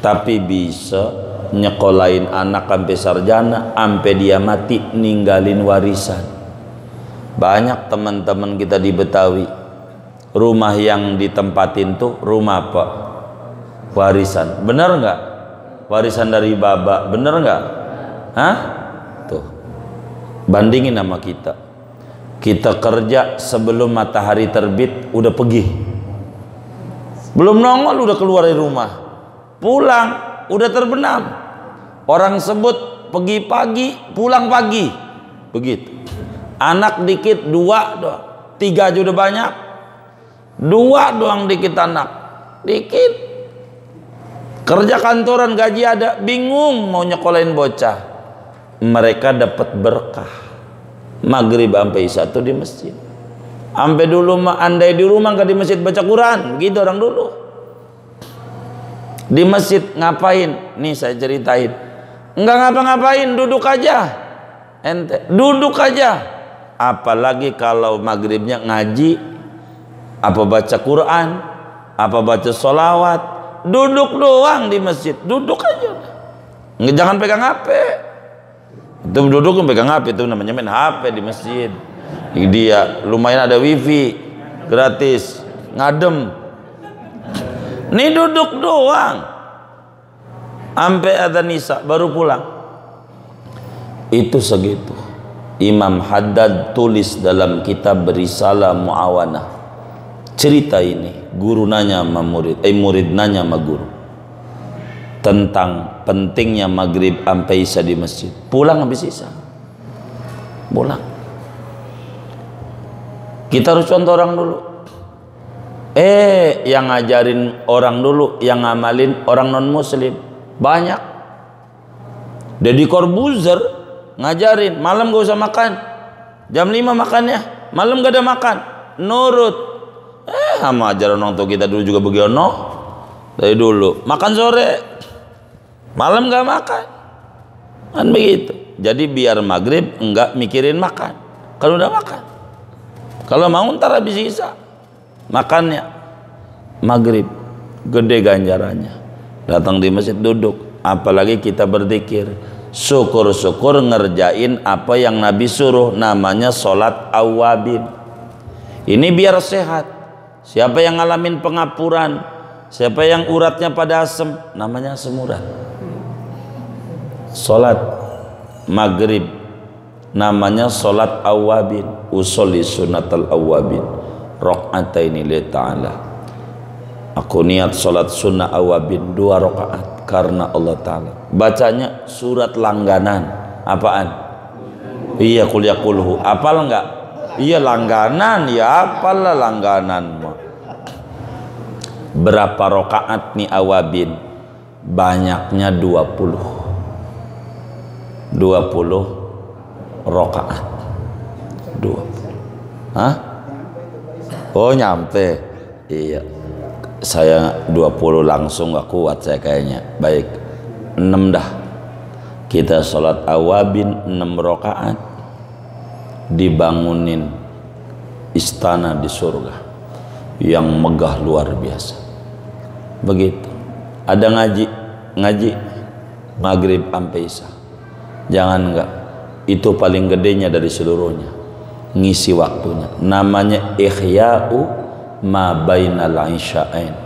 Tapi bisa nyekolahin anak sampai sarjana, sampai dia mati ninggalin warisan. Banyak teman-teman kita di Betawi rumah yang ditempatin tuh rumah apa? Warisan. Bener nggak? Warisan dari baba. Bener nggak? Hah? Tuh. Bandingin sama kita. Kita kerja sebelum matahari terbit udah pergi. Belum nongol udah keluar dari rumah. Pulang udah terbenam. Orang sebut pergi pagi, pulang pagi. Begitu. Anak dikit 2 doang. 3 aja udah banyak. 2 doang dikit anak. Dikit. Kerja kantoran gaji ada, bingung mau nyekolahin bocah. Mereka dapat berkah. Maghrib sampai isya tuh di masjid. Sampai dulu mah andai di rumah nggak di masjid baca Quran, begitu orang dulu. Di masjid ngapain? Nih saya ceritain. Nggak ngapa-ngapain, duduk aja. Ente duduk aja. Apalagi kalau maghribnya ngaji, apa baca Quran, apa baca sholawat, duduk doang di masjid, duduk aja. Jangan pegang HP. Itu duduk pegang HP itu namanya main HP di masjid. Dia lumayan ada wifi gratis, ngadem. Nih duduk doang sampai adzan isya baru pulang. Itu segitu. Imam Haddad tulis dalam kitab Risalah Muawanah. Cerita ini guru nanya sama murid, murid nanya sama guru tentang pentingnya maghrib sampai isya di masjid. Pulang habis isya. Pulang. Kita harus contoh orang dulu. Yang ngajarin orang dulu, yang ngamalin orang non muslim banyak. Deddy Corbuzier ngajarin malam gak usah makan, jam 5 makannya, malam gak ada makan, nurut. Sama ajaran orang tua kita dulu juga begitu. Dari dulu makan sore, malam gak makan, kan begitu. Jadi biar maghrib enggak mikirin makan. Kalau udah makan, kalau mau ntar habis isya makannya maghrib, gede ganjarannya. Datang di masjid duduk, apalagi kita berzikir. Syukur-syukur ngerjain apa yang Nabi suruh, namanya sholat awabin. Ini biar sehat. Siapa yang ngalamin pengapuran, siapa yang uratnya pada asem, namanya asem urat. Sholat maghrib namanya sholat awabin. Usolli sunatal awabin rakaataini li ta'ala. Aku niat sholat sunnah awabin 2 rakaat karena Allah Ta'ala. Bacanya surat langganan. Apaan? Iya, qul ya qulhu. Apal enggak? Iya, langganan. Ya apal lah langganan. Berapa rakaat nih awabin? Banyaknya 20 rakaat. 20. Hah? Oh, nyampe. Iya. Saya 20 langsung gak kuat saya kayaknya. Baik, 6 dah. Kita sholat awabin 6 rakaat, dibangunin istana di surga yang megah luar biasa. Begitu. Ada ngaji maghrib sampai isya. Jangan enggak. Itu paling gedenya dari seluruhnya. Ngisi waktunya. Namanya ihya'u ma bainal isya'ain,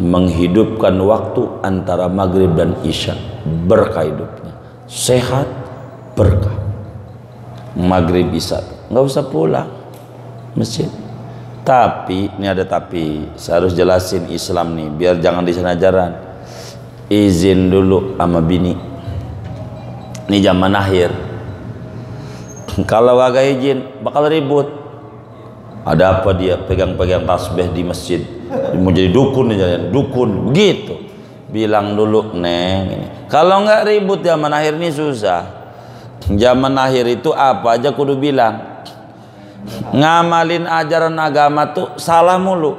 menghidupkan waktu antara maghrib dan isya. Berkah hidupnya, sehat, berkah. Maghrib isya nggak usah pulang masjid. Tapi ini ada tapi, saya harus jelasin Islam nih biar jangan di sana ajaran. Izin dulu sama bini. Ini zaman akhir. Kalau agak izin bakal ribut. Ada apa dia pegang-pegang tasbih di masjid, mau jadi dukun nih, dukun begitu. Bilang dulu, Neng, kalau nggak ribut zaman akhir ini susah. Zaman akhir itu apa aja kudu bilang. Ngamalin ajaran agama tuh salah mulu,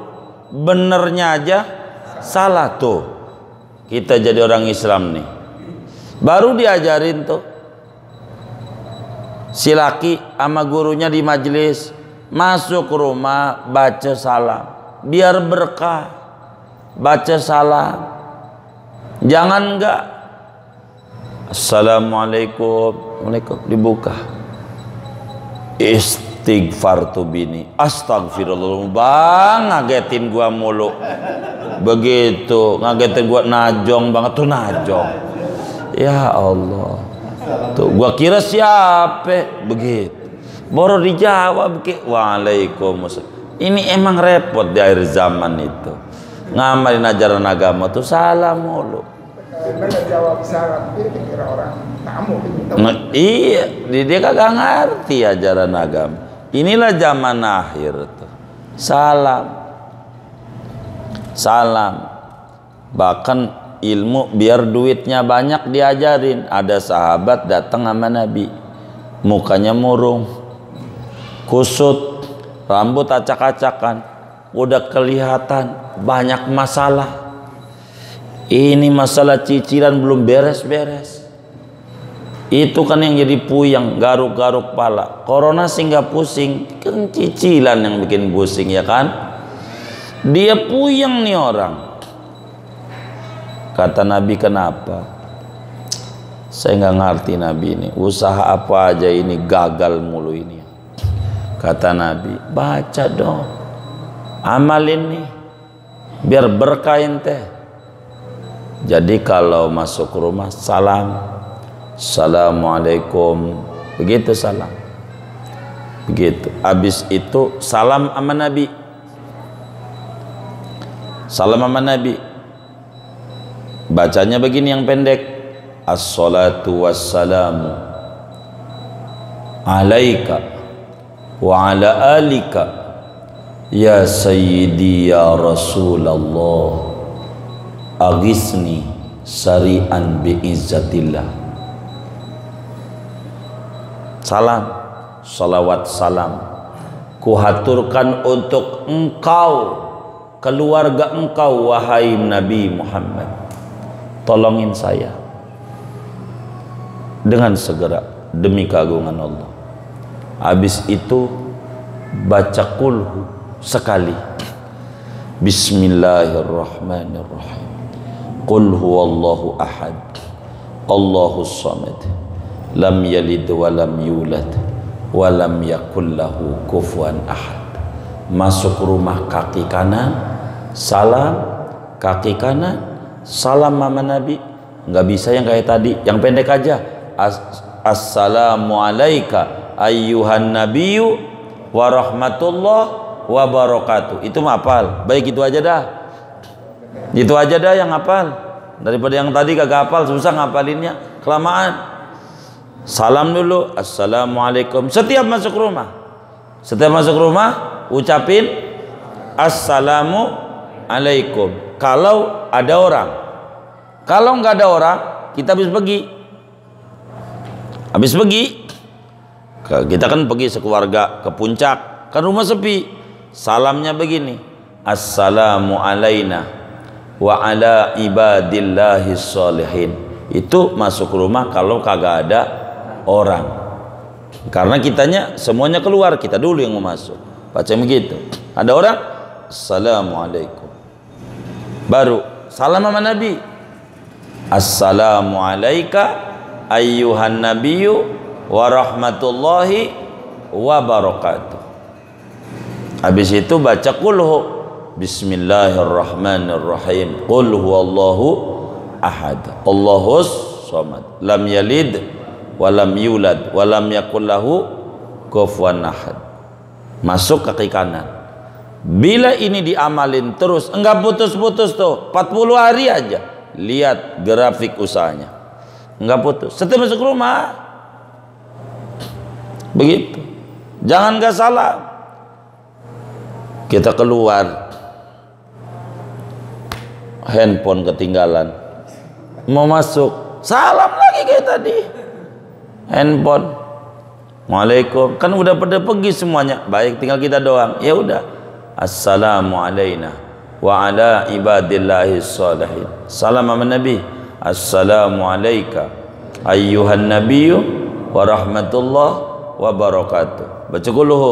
benernya aja salah tuh. Kita jadi orang Islam nih, baru diajarin tuh si laki sama gurunya di majelis. Masuk rumah baca salam biar berkah. Baca salam, jangan enggak assalamualaikum, waalaikumsalam, dibuka istighfartu bini, astagfirullah. Bang, ngagetin gua mulu. Begitu, ngagetin gua, najong banget tuh, najong. Ya Allah. Tuh gua kira siapa begitu. Baru dijawab ke waalaikumsalam. Ini emang repot di akhir zaman itu. Ngamalin ajaran agama tuh salah mulu. Mereka jawab salam, dia kira orang tamu. Iya, dia kagak ngerti ajaran agama. Inilah zaman akhir tuh. Salam. Salam. Bahkan ilmu biar duitnya banyak diajarin. Ada sahabat datang sama Nabi, mukanya murung, kusut, rambut acak-acakan, udah kelihatan banyak masalah. Ini masalah cicilan belum beres-beres. Itu kan yang jadi puyeng, garuk-garuk pala. Corona sih nggak pusing, kan cicilan yang bikin pusing, ya kan? Dia puyeng nih orang. Kata Nabi, kenapa? Saya nggak ngerti Nabi ini. Usaha apa aja ini gagal mulu ini. Kata Nabi, baca dong, amalin nih, biar berkah ente. Jadi kalau masuk rumah salam, assalamualaikum, begitu salam, begitu. Habis itu salam sama Nabi, salam sama Nabi. Bacanya begini yang pendek, assalatu wassalamu alaika wa ala alika ya sayyidi ya Rasulullah, agisni sari'an bi'izzatillah. Salam, salawat salam kuhaturkan untuk engkau, keluarga engkau, wahai Nabi Muhammad. Tolongin saya dengan segera demi keagungan Allah. Habis itu baca kulhu sekali. Bismillahirrahmanirrahim. Qul huwallahu ahad, Allahus samad, lam yalid wa lam yulad wa lam yakul lahu kufuwan ahad. Masuk rumah kaki kanan, salam, kaki kanan, salam sama Nabi. Nggak bisa yang kayak tadi, yang pendek aja. Assalamu alayka ayyuhan nabiyyu wa rahmatullah wa barakatuh. Itu hafal. Baik, itu aja dah. Itu aja dah yang hafal. Daripada yang tadi kagak hafal, susah ngapalinnya, kelamaan. Salam dulu, assalamualaikum. Setiap masuk rumah, ucapin assalamu alaikum. Kalau ada orang, kalau nggak ada orang, kita habis pergi, kita kan pergi sekeluarga ke puncak, kan rumah sepi. Salamnya begini, assalamu alaina wa ala ibadillahis sholihin. Itu masuk rumah kalau kagak ada orang, karena kitanya semuanya keluar, kita dulu yang mau masuk. Baca begitu. Ada orang, assalamualaikum, baru salam sama Nabi, assalamu alaika ayyuhan nabiyyu wa rahmatullahi wa barakatuh. Habis itu baca kulhu, bismillahirrahmanirrahim, qul huwallahu ahad, Allahus samad, lam yalid wa lam yulad wa lam yakul lahu kufuwan ahad. Masuk kaki kanan. Bila ini diamalin terus, enggak putus-putus tuh, 40 hari aja. Lihat grafik usahanya, enggak putus. Setiap masuk rumah begitu. Jangan enggak salah. Kita keluar, handphone ketinggalan, mau masuk, salam lagi kayak tadi, handphone, waalaikum, kan udah pada pergi semuanya. Baik, tinggal kita doang. Ya udah, assalamu alaina wa ala ibadillahis sholihin. Salam sama Nabi, assalamu alaika ayyuhan nabiyyu wa rahmatullah wa barakatuh. Baca kulhu,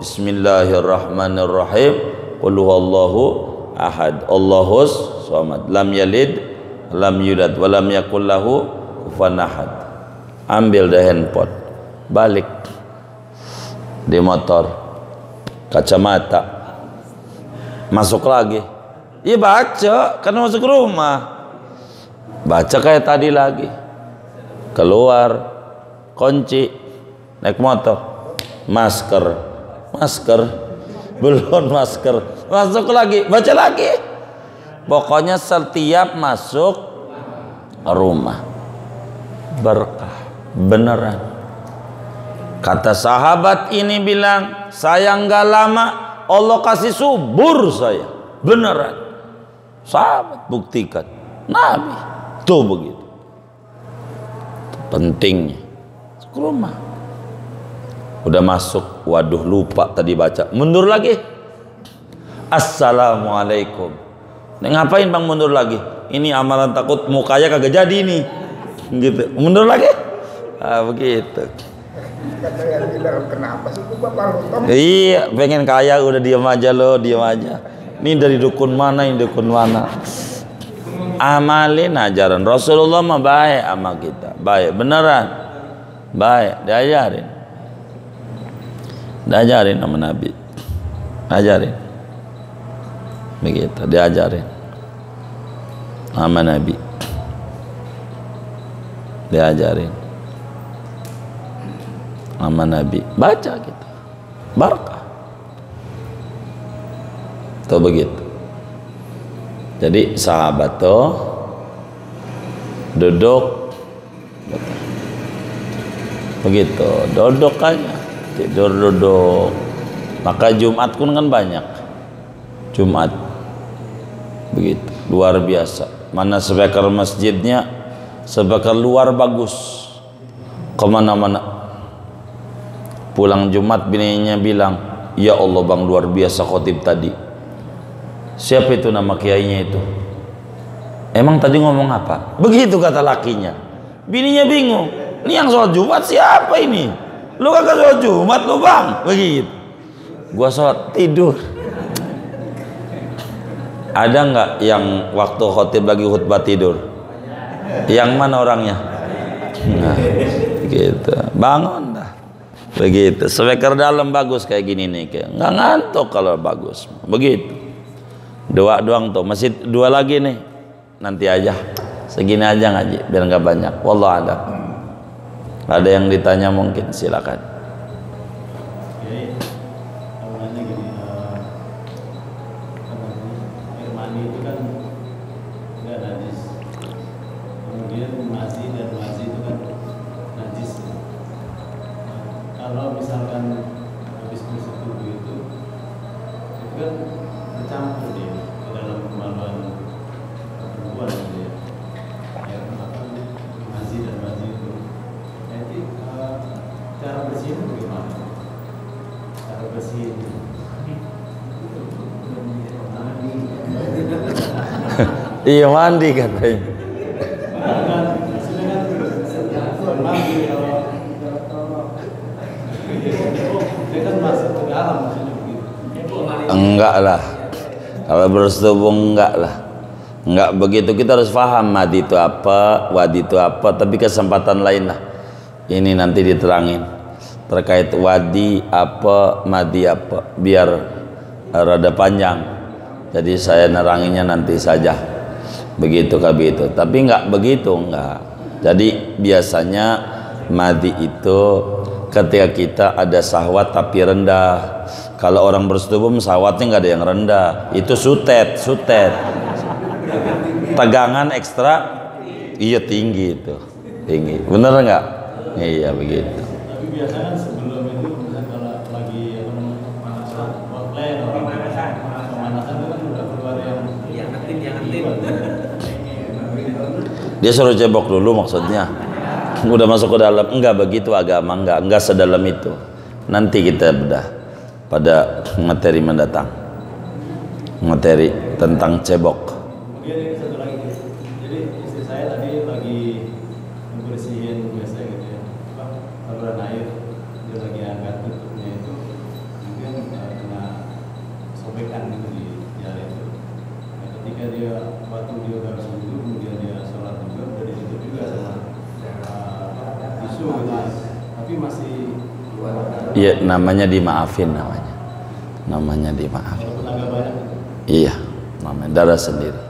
bismillahirrahmanirrahim, qul huwallahu ahad, Allahus samad, lam yalid lam yulad wa lam yakul lahu kufuwan ahad. Ambil dah handphone, balik, di motor, kacamata, masuk lagi. Iya baca, karena masuk rumah. Baca kayak tadi lagi. Keluar, kunci, naik motor, masker, belum masker, masuk lagi, baca lagi. Pokoknya setiap masuk rumah berkah beneran. Kata sahabat ini bilang, saya nggak lama Allah kasih subur saya beneran. Sahabat buktikan, Nabi tuh begitu. Pentingnya ke rumah. Udah masuk, waduh lupa tadi baca, mundur lagi. Assalamualaikum. Ngapain bang mundur lagi? Ini amalan takut mukanya kagak jadi nih. Gitu. Mundur lagi. Begitu. Kata yang bilang, kenapa sih itu Bapak Lutong? Iya, pengen kaya udah diam aja lo, diam aja. Ini dari dukun mana, ini dukun mana. Amalin ajaran Rasulullah mah baik sama kita. Baik, beneran. Baik, diajarin. Diajarin sama Nabi. Ajarin. Begitu, diajarin sama Nabi. Diajarin sama Nabi. Baca kita. Barakah. Tuh begitu. Jadi sahabat tuh duduk begitu, duduk aja, tidur duduk. Maka Jumat pun kan banyak. Jumat begitu, luar biasa. Mana speaker masjidnya, speaker luar bagus, kemana-mana. Pulang Jumat bininya bilang, ya Allah bang luar biasa khotib tadi. Siapa itu nama kiainya itu? Emang tadi ngomong apa? Begitu kata lakinya. Bininya bingung, ini yang sholat Jumat siapa ini? Lu kagak sholat Jumat lu bang? Begitu. Gua sholat tidur. Ada nggak yang waktu khotib lagi khutbah tidur? Yang mana orangnya? Nah, gitu. Bangun dah. Begitu. Speaker dalam bagus kayak gini nih, kayak nggak ngantuk kalau bagus. Begitu. Dua doang tuh, masih dua lagi nih. Nanti aja. Segini aja ngaji, biar nggak banyak. Wallahu a'lam. Ada yang ditanya mungkin, silakan. Kalau misalkan habis masuk tubuh itu kan bercampur dia ke dalam kemaluan perempuan gitu ya. Air mazi dan mazi itu. Jadi cara bersih itu bagaimana? Cara bersih itu. Iya mandi katanya. Enggak lah, kalau bersetubuh enggak lah, enggak begitu. Kita harus paham madi itu apa, wadi itu apa. Tapi kesempatan lain lah, ini nanti diterangin terkait wadi apa, madi apa, biar rada panjang. Jadi saya neranginnya nanti saja, begitu begitu. Tapi enggak begitu, enggak. Jadi biasanya madi itu ketika kita ada syahwat tapi rendah. Kalau orang bersetubuh syahwatnya nggak ada yang rendah, itu sutet. Tegangan ekstra, iya tinggi itu, tinggi. Bener nggak? Iya begitu. Tapi biasanya kan sebelum itu, misalnya kalau lagi pemanasan, pemanasan itu kan udah keluar yang ngetin. Dia suruh cebok dulu maksudnya. Udah masuk ke dalam, enggak begitu agama, enggak sedalam itu. Nanti kita bedah pada materi mendatang, materi tentang cebok. Kemudian ini satu lagi, jadi istri saya tadi lagi membersihin biasa gitu ya, saluran air, dia lagi angkat tutupnya itu, mungkin kena sobekan gitu di jari itu. Nah, ketika dia waktu dia udah wudhu, kemudian dia sholat juga, udah ditutup juga sama tisu gitu ya, tapi masih Iya, namanya dimaafin namanya. Namanya dimaafin. Kalau tenaga banyak. Iya, namanya darah sendiri.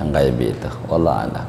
Yang kayak gitu. Wallah a'lam.